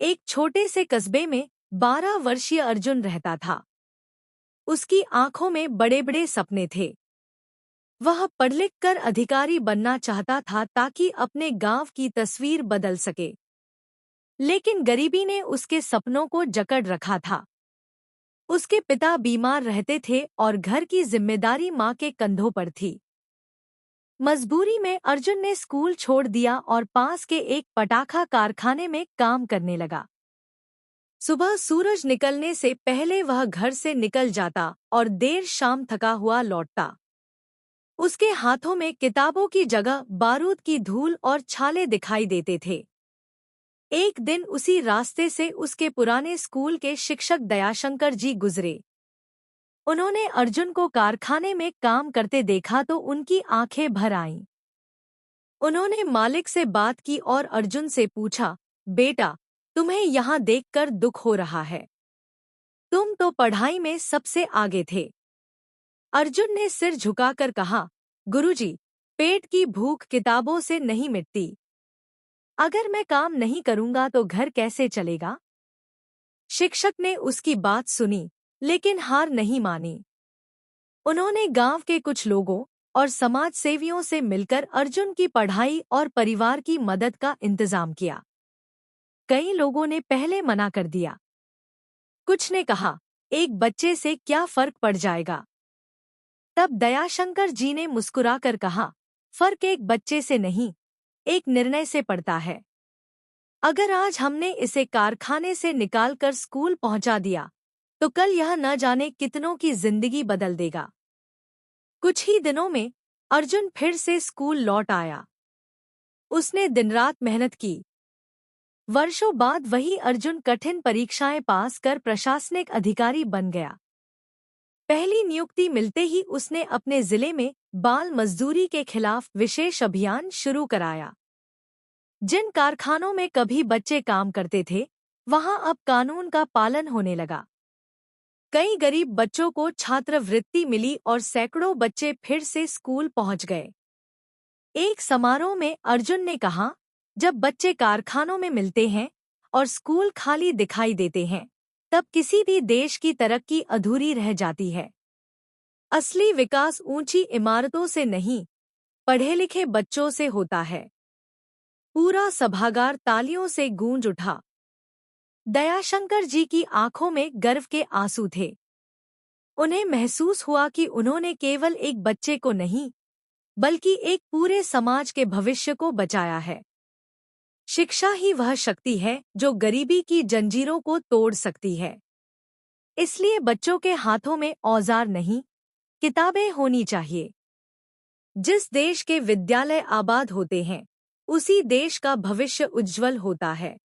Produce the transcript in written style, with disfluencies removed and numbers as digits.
एक छोटे से कस्बे में 12 वर्षीय अर्जुन रहता था। उसकी आंखों में बड़े बड़े सपने थे। वह पढ़ लिख कर अधिकारी बनना चाहता था ताकि अपने गांव की तस्वीर बदल सके। लेकिन गरीबी ने उसके सपनों को जकड़ रखा था। उसके पिता बीमार रहते थे और घर की जिम्मेदारी मां के कंधों पर थी। मजबूरी में अर्जुन ने स्कूल छोड़ दिया और पास के एक पटाखा कारखाने में काम करने लगा। सुबह सूरज निकलने से पहले वह घर से निकल जाता और देर शाम थका हुआ लौटता। उसके हाथों में किताबों की जगह बारूद की धूल और छाले दिखाई देते थे। एक दिन उसी रास्ते से उसके पुराने स्कूल के शिक्षक दयाशंकर जी गुजरे। उन्होंने अर्जुन को कारखाने में काम करते देखा तो उनकी आंखें भर आईं। उन्होंने मालिक से बात की और अर्जुन से पूछा, बेटा, तुम्हें यहाँ देखकर दुख हो रहा है? तुम तो पढ़ाई में सबसे आगे थे। अर्जुन ने सिर झुकाकर कहा, गुरुजी, पेट की भूख किताबों से नहीं मिटती। अगर मैं काम नहीं करूंगा तो घर कैसे चलेगा? शिक्षक ने उसकी बात सुनी, लेकिन हार नहीं मानी। उन्होंने गांव के कुछ लोगों और समाज सेवियों से मिलकर अर्जुन की पढ़ाई और परिवार की मदद का इंतजाम किया। कई लोगों ने पहले मना कर दिया। कुछ ने कहा, एक बच्चे से क्या फर्क पड़ जाएगा? तब दयाशंकर जी ने मुस्कुराकर कहा, फर्क एक बच्चे से नहीं, एक निर्णय से पड़ता है। अगर आज हमने इसे कारखाने से निकालकर स्कूल पहुंचा दिया, तो कल यह न जाने कितनों की जिंदगी बदल देगा। कुछ ही दिनों में अर्जुन फिर से स्कूल लौट आया। उसने दिन-रात मेहनत की। वर्षों बाद वही अर्जुन कठिन परीक्षाएं पास कर प्रशासनिक अधिकारी बन गया। पहली नियुक्ति मिलते ही उसने अपने जिले में बाल मजदूरी के खिलाफ विशेष अभियान शुरू कराया। जिन कारखानों में कभी बच्चे काम करते थे, वहां अब कानून का पालन होने लगा। कई गरीब बच्चों को छात्रवृत्ति मिली और सैकड़ों बच्चे फिर से स्कूल पहुंच गए। एक समारोह में अर्जुन ने कहा, जब बच्चे कारखानों में मिलते हैं और स्कूल खाली दिखाई देते हैं, तब किसी भी देश की तरक्की अधूरी रह जाती है। असली विकास ऊंची इमारतों से नहीं, पढ़े लिखे बच्चों से होता है। पूरा सभागार तालियों से गूंज उठा। दयाशंकर जी की आंखों में गर्व के आंसू थे। उन्हें महसूस हुआ कि उन्होंने केवल एक बच्चे को नहीं, बल्कि एक पूरे समाज के भविष्य को बचाया है। शिक्षा ही वह शक्ति है जो गरीबी की जंजीरों को तोड़ सकती है। इसलिए बच्चों के हाथों में औजार नहीं, किताबें होनी चाहिए। जिस देश के विद्यालय आबाद होते हैं, उसी देश का भविष्य उज्जवल होता है।